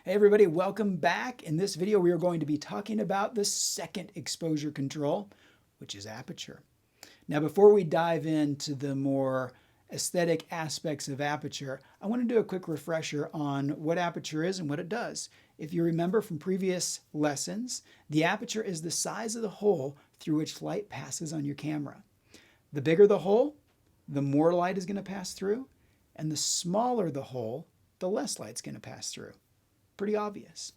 Hey everybody, welcome back. In this video, we are going to be talking about the second exposure control, which is aperture. Now, before we dive into the more aesthetic aspects of aperture, I want to do a quick refresher on what aperture is and what it does. If you remember from previous lessons, the aperture is the size of the hole through which light passes on your camera. The bigger the hole, the more light is going to pass through, and the smaller the hole, the less light's going to pass through. Pretty obvious.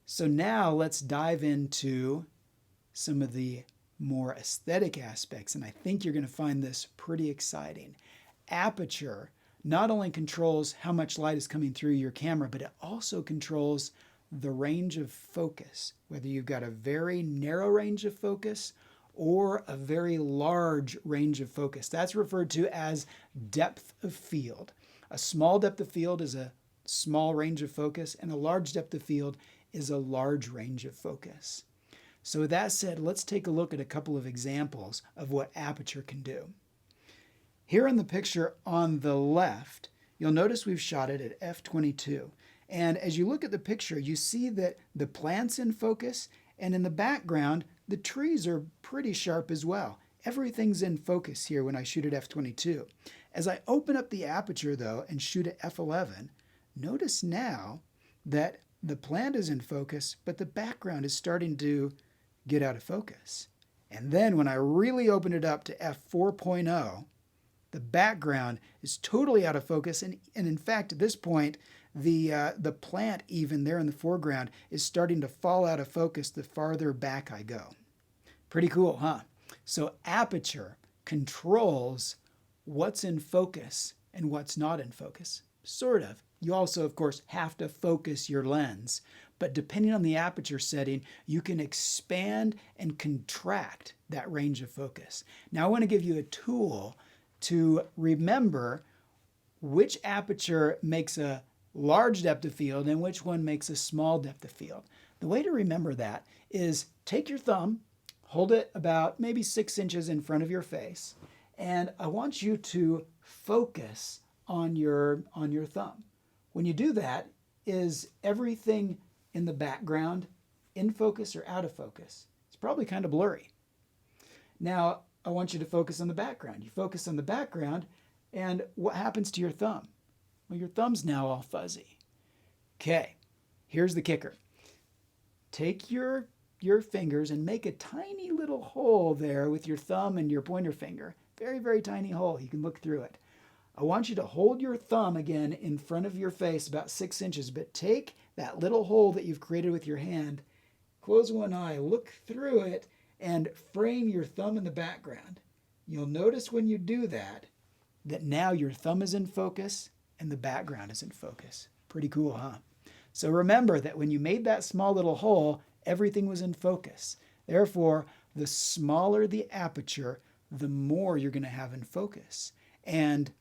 So now let's dive into some of the more aesthetic aspects, and I think you're going to find this pretty exciting. Aperture not only controls how much light is coming through your camera, but it also controls the range of focus, whether you've got a very narrow range of focus or a very large range of focus. That's referred to as depth of field. A small depth of field is a small range of focus, and a large depth of field is a large range of focus. So with that said, let's take a look at a couple of examples of what aperture can do. Here in the picture on the left, you'll notice we've shot it at f/22. And as you look at the picture, you see that the plant's in focus, and in the background, the trees are pretty sharp as well. Everything's in focus here when I shoot at f/22. As I open up the aperture though and shoot at f/11, notice now that the plant is in focus, but the background is starting to get out of focus. And then when I really open it up to f/4.0, the background is totally out of focus. And in fact, at this point, the plant even there in the foreground is starting to fall out of focus the farther back I go. Pretty cool, huh? So aperture controls what's in focus and what's not in focus. Sort of. You also, of course, have to focus your lens. But depending on the aperture setting, you can expand and contract that range of focus. Now, I want to give you a tool to remember which aperture makes a large depth of field and which one makes a small depth of field. The way to remember that is take your thumb, hold it about maybe 6 inches in front of your face, and I want you to focus on your thumb. When you do that, is everything in the background in focus or out of focus? It's probably kind of blurry. Now, I want you to focus on the background. You focus on the background, and what happens to your thumb? Well, your thumb's now all fuzzy. Okay, here's the kicker. Take your fingers and make a tiny little hole there with your thumb and your pointer finger. Very, very tiny hole. You can look through it. I want you to hold your thumb again in front of your face about 6 inches, but take that little hole that you've created with your hand, close one eye, look through it, and frame your thumb in the background. You'll notice when you do that now your thumb is in focus and the background is in focus. Pretty cool, huh? So remember that when you made that small little hole, everything was in focus. Therefore, the smaller the aperture, the more you're going to have in focus. And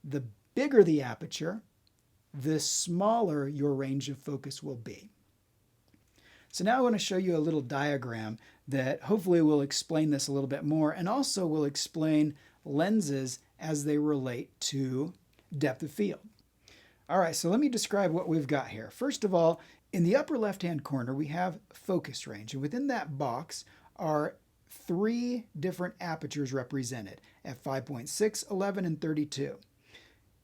the bigger the aperture, the smaller your range of focus will be. So now I want to show you a little diagram that hopefully will explain this a little bit more and also will explain lenses as they relate to depth of field. All right, so let me describe what we've got here. First of all, in the upper left-hand corner, we have focus range. And within that box are 3 different apertures represented at 5.6, 11, and 32.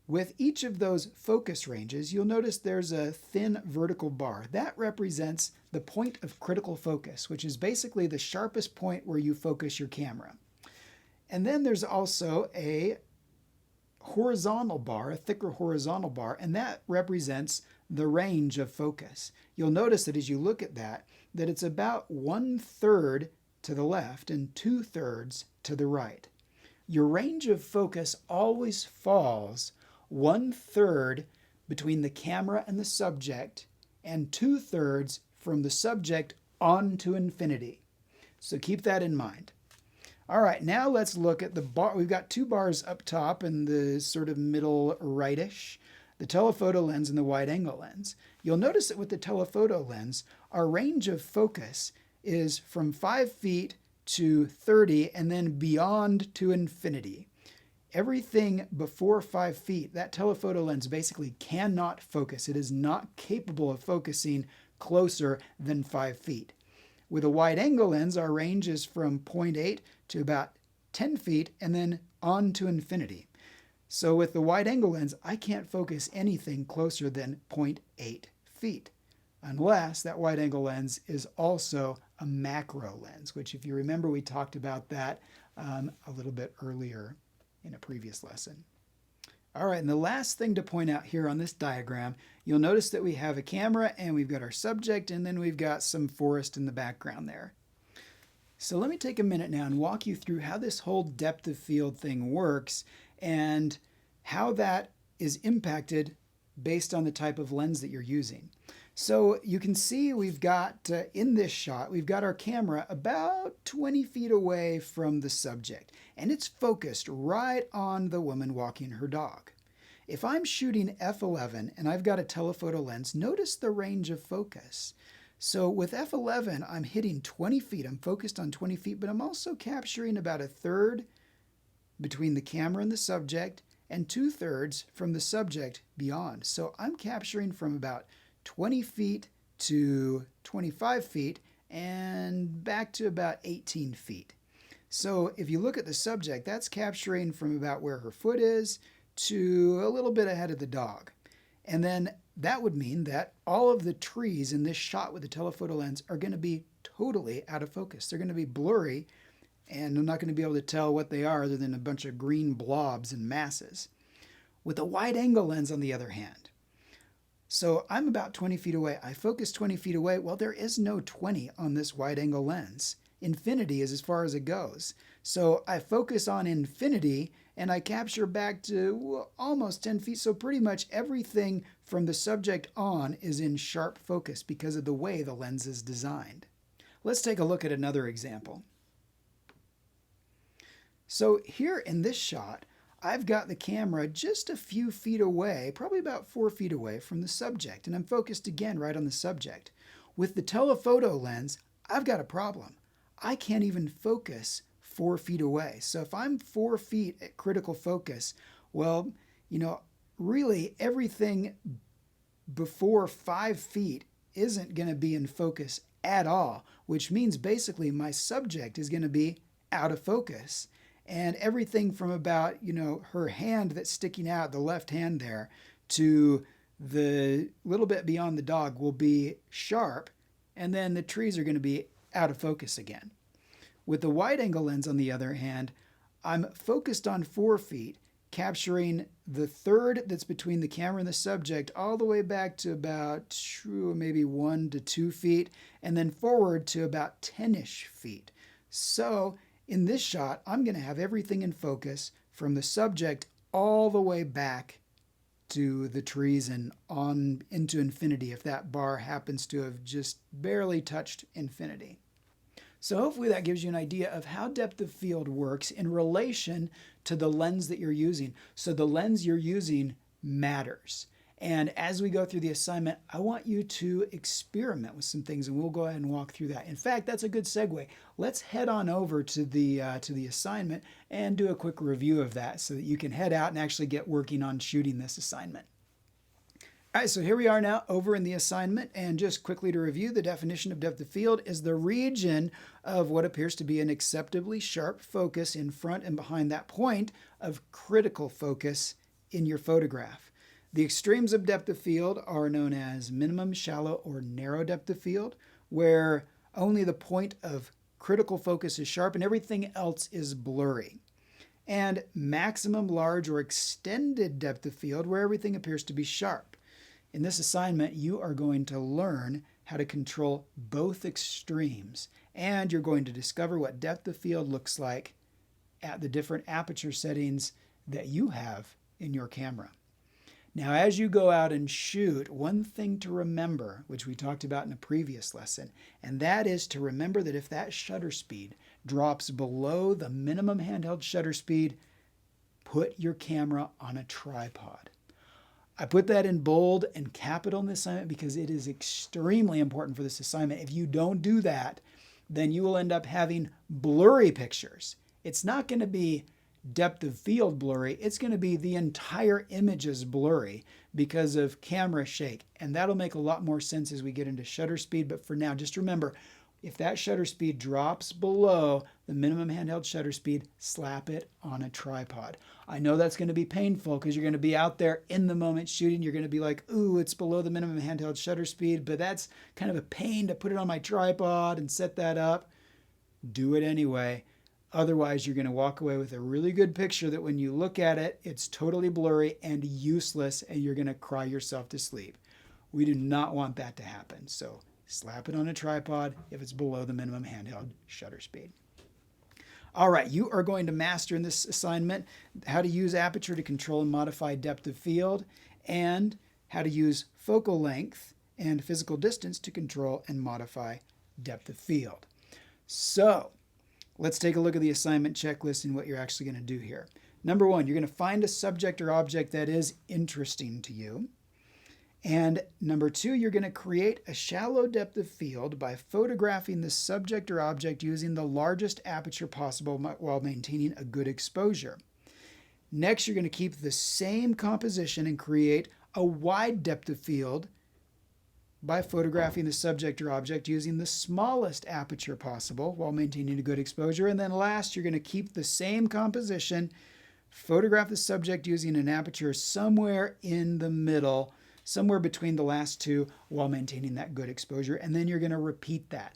With each of those focus ranges, you'll notice there's a thin vertical bar. That represents the point of critical focus, which is basically the sharpest point where you focus your camera. And then there's also a horizontal bar, a thicker horizontal bar, and that represents the range of focus. You'll notice that as you look at that it's about 1/3 to the left and 2/3 to the right. Your range of focus always falls 1/3 between the camera and the subject and 2/3 from the subject on to infinity. So keep that in mind. All right, now let's look at the bar. We've got 2 bars up top in the sort of middle rightish, the telephoto lens and the wide angle lens. You'll notice that with the telephoto lens, our range of focus is from 5 feet to 30 and then beyond to infinity. everything before 5 feet, that telephoto lens basically cannot focus. It is not capable of focusing closer than 5 feet. With a wide angle lens, our range is from 0.8 to about 10 feet and then on to infinity. So with the wide angle lens, I can't focus anything closer than 0.8 feet, unless that wide angle lens is also a macro lens, which if you remember, we talked about that a little bit earlier in a previous lesson. All right, and the last thing to point out here on this diagram, you'll notice that we have a camera and we've got our subject and then we've got some forest in the background there. So let me take a minute now and walk you through how this whole depth of field thing works and how that is impacted based on the type of lens that you're using. So you can see we've got, in this shot, we've got our camera about 20 feet away from the subject, and it's focused right on the woman walking her dog. If I'm shooting f11 and I've got a telephoto lens, notice the range of focus. So with f11, I'm hitting 20 feet. I'm focused on 20 feet, but I'm also capturing about a third between the camera and the subject and 2/3 from the subject beyond. So I'm capturing from about 20 feet to 25 feet and back to about 18 feet. So if you look at the subject, that's capturing from about where her foot is to a little bit ahead of the dog. And then that would mean that all of the trees in this shot with the telephoto lens are going to be totally out of focus. They're going to be blurry, and I'm not going to be able to tell what they are other than a bunch of green blobs and masses. With a wide angle lens, on the other hand, so I'm about 20 feet away. I focus 20 feet away. Well, there is no 20 on this wide angle lens. Infinity is as far as it goes. So I focus on infinity and I capture back to almost 10 feet. So pretty much everything from the subject on is in sharp focus because of the way the lens is designed. Let's take a look at another example. So here in this shot, I've got the camera just a few feet away, probably about 4 feet away from the subject, and I'm focused again right on the subject. With the telephoto lens, I've got a problem. I can't even focus 4 feet away. So if I'm 4 feet at critical focus, well, really everything before 5 feet isn't going to be in focus at all, which means basically my subject is going to be out of focus. And everything from about, her hand that's sticking out, the left hand there, to the little bit beyond the dog will be sharp, and then the trees are going to be out of focus again. With the wide angle lens, on the other hand, I'm focused on 4 feet, capturing the third that's between the camera and the subject all the way back to about maybe 1 to 2 feet, and then forward to about 10-ish feet. So in this shot, I'm going to have everything in focus from the subject all the way back to the trees and on into infinity if that bar happens to have just barely touched infinity. So hopefully that gives you an idea of how depth of field works in relation to the lens that you're using. So the lens you're using matters. And as we go through the assignment, I want you to experiment with some things, and we'll go ahead and walk through that. In fact, that's a good segue. Let's head on over to the assignment and do a quick review of that so that you can head out and actually get working on shooting this assignment. All right, so here we are now over in the assignment, and just quickly to review, the definition of depth of field is the region of what appears to be an acceptably sharp focus in front and behind that point of critical focus in your photograph. The extremes of depth of field are known as minimum, shallow, or narrow depth of field, where only the point of critical focus is sharp and everything else is blurry. And maximum, large, or extended depth of field, where everything appears to be sharp. In this assignment, you are going to learn how to control both extremes, and you're going to discover what depth of field looks like at the different aperture settings that you have in your camera. Now, as you go out and shoot, one thing to remember, which we talked about in a previous lesson, and that is to remember that if that shutter speed drops below the minimum handheld shutter speed, put your camera on a tripod. I put that in bold and capital in this assignment because it is extremely important for this assignment. If you don't do that, then you will end up having blurry pictures. It's not going to be depth of field blurry, it's going to be the entire image is blurry because of camera shake. And that'll make a lot more sense as we get into shutter speed. But for now, just remember, if that shutter speed drops below the minimum handheld shutter speed, slap it on a tripod. I know that's going to be painful because you're going to be out there in the moment shooting. You're going to be like, ooh, it's below the minimum handheld shutter speed, but that's kind of a pain to put it on my tripod and set that up. Do it anyway. Otherwise, you're going to walk away with a really good picture that when you look at it, it's totally blurry and useless, and you're going to cry yourself to sleep. We do not want that to happen. So slap it on a tripod if it's below the minimum handheld shutter speed. All right, you are going to master in this assignment how to use Aperture to control and modify depth of field, and how to use focal length and physical distance to control and modify depth of field. So let's take a look at the assignment checklist and what you're actually going to do here. Number one, you're going to find a subject or object that is interesting to you. And number two, you're going to create a shallow depth of field by photographing the subject or object using the largest aperture possible while maintaining a good exposure. Next, you're going to keep the same composition and create a wide depth of field by photographing the subject or object using the smallest aperture possible while maintaining a good exposure. And then last, you're going to keep the same composition, photograph the subject using an aperture somewhere in the middle, somewhere between the last two while maintaining that good exposure. And then you're going to repeat that.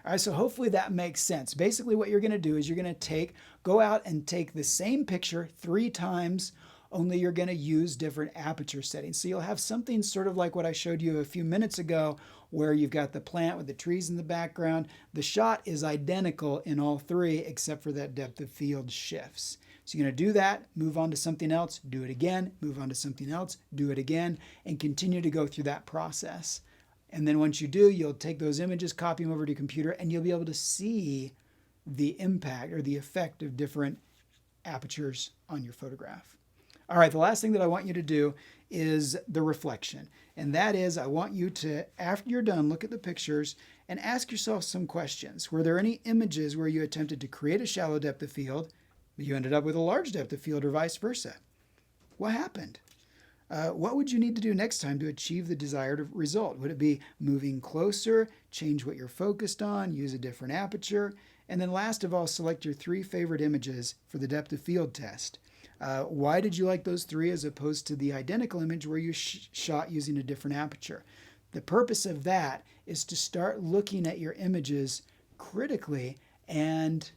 All right, so hopefully that makes sense. Basically what you're going to do is you're going to go out and take the same picture 3 times, only you're going to use different aperture settings. So you'll have something sort of like what I showed you a few minutes ago, where you've got the plant with the trees in the background. The shot is identical in all 3 except for that depth of field shifts. So you're going to do that, move on to something else, do it again, move on to something else, do it again, and continue to go through that process. And then once you do, you'll take those images, copy them over to your computer, and you'll be able to see the impact or the effect of different apertures on your photograph. All right, the last thing that I want you to do is the reflection. And that is, I want you to, after you're done, look at the pictures and ask yourself some questions. Were there any images where you attempted to create a shallow depth of field, but you ended up with a large depth of field, or vice versa? What happened? What would you need to do next time to achieve the desired result? Would it be moving closer, change what you're focused on, use a different aperture? And then last of all, select your 3 favorite images for the depth of field test. Why did you like those 3 as opposed to the identical image where you shot using a different aperture? The purpose of that is to start looking at your images critically and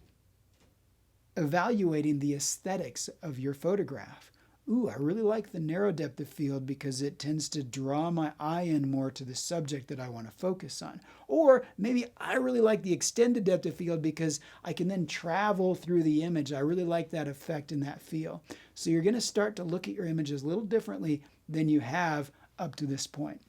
evaluating the aesthetics of your photograph. Ooh, I really like the narrow depth of field because it tends to draw my eye in more to the subject that I want to focus on. Or maybe I really like the extended depth of field because I can then travel through the image. I really like that effect and that feel. So you're going to start to look at your images a little differently than you have up to this point.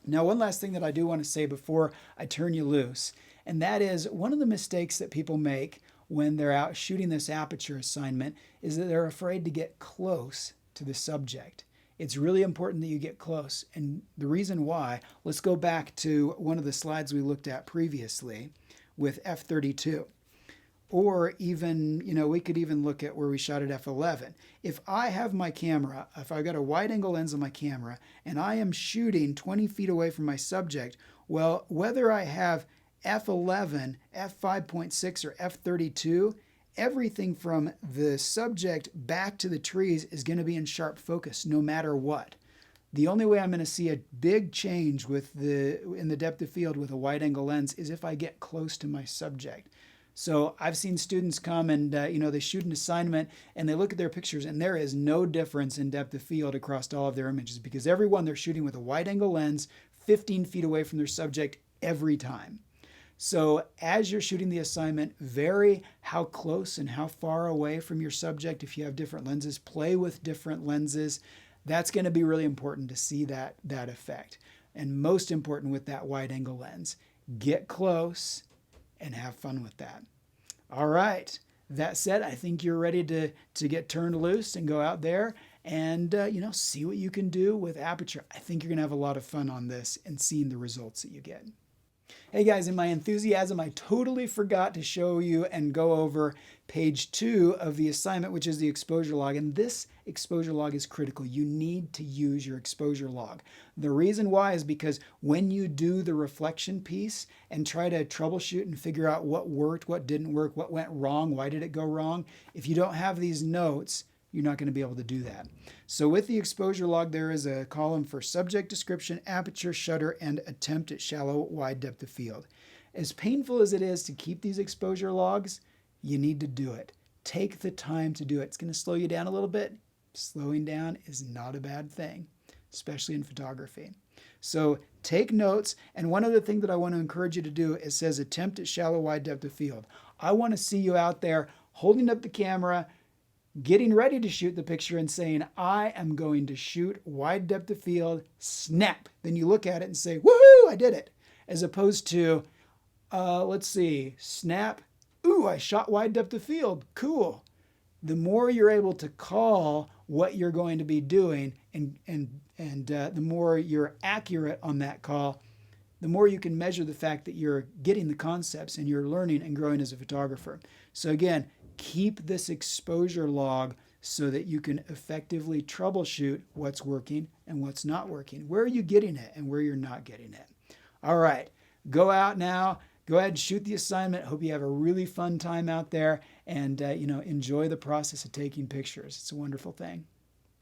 Now, one last thing that I do want to say before I turn you loose, and that is one of the mistakes that people make when they're out shooting this aperture assignment is that they're afraid to get close to the subject. It's really important that you get close. And the reason why, let's go back to one of the slides we looked at previously with f32. Or even, we could even look at where we shot at f11. If I have my camera, if I've got a wide angle lens on my camera, and I am shooting 20 feet away from my subject, well, whether I have f11, f5.6, or f32, everything from the subject back to the trees is going to be in sharp focus no matter what. The only way I'm going to see a big change in the depth of field with a wide angle lens is if I get close to my subject. So I've seen students come and they shoot an assignment and they look at their pictures and there is no difference in depth of field across all of their images because everyone they're shooting with a wide angle lens 15 feet away from their subject every time. So as you're shooting the assignment, vary how close and how far away from your subject. If you have different lenses, play with different lenses. That's going to be really important to see that effect. And most important with that wide angle lens, get close and have fun with that. All right. That said, I think you're ready to get turned loose and go out there and see what you can do with Aperture. I think you're going to have a lot of fun on this and seeing the results that you get. Hey guys, in my enthusiasm, I totally forgot to show you and go over page 2 of the assignment, which is the exposure log. And this exposure log is critical. You need to use your exposure log. The reason why is because when you do the reflection piece and try to troubleshoot and figure out what worked, what didn't work, what went wrong, why did it go wrong, if you don't have these notes, you're not going to be able to do that. So with the exposure log, there is a column for subject description, aperture, shutter, and attempt at shallow, wide depth of field. As painful as it is to keep these exposure logs, you need to do it. Take the time to do it. It's going to slow you down a little bit. Slowing down is not a bad thing, especially in photography. So take notes. And one other thing that I want to encourage you to do, it says attempt at shallow, wide depth of field. I want to see you out there holding up the camera, getting ready to shoot the picture and saying, I am going to shoot wide depth of field, snap. Then you look at it and say, woohoo, I did it. As opposed to, let's see, snap, ooh, I shot wide depth of field, cool. The more you're able to call what you're going to be doing and the more you're accurate on that call, the more you can measure the fact that you're getting the concepts and you're learning and growing as a photographer. So again, keep this exposure log so that you can effectively troubleshoot what's working and what's not working. Where are you getting it and where you're not getting it? All right, go out now. Go ahead and shoot the assignment. Hope you have a really fun time out there and enjoy the process of taking pictures. It's a wonderful thing.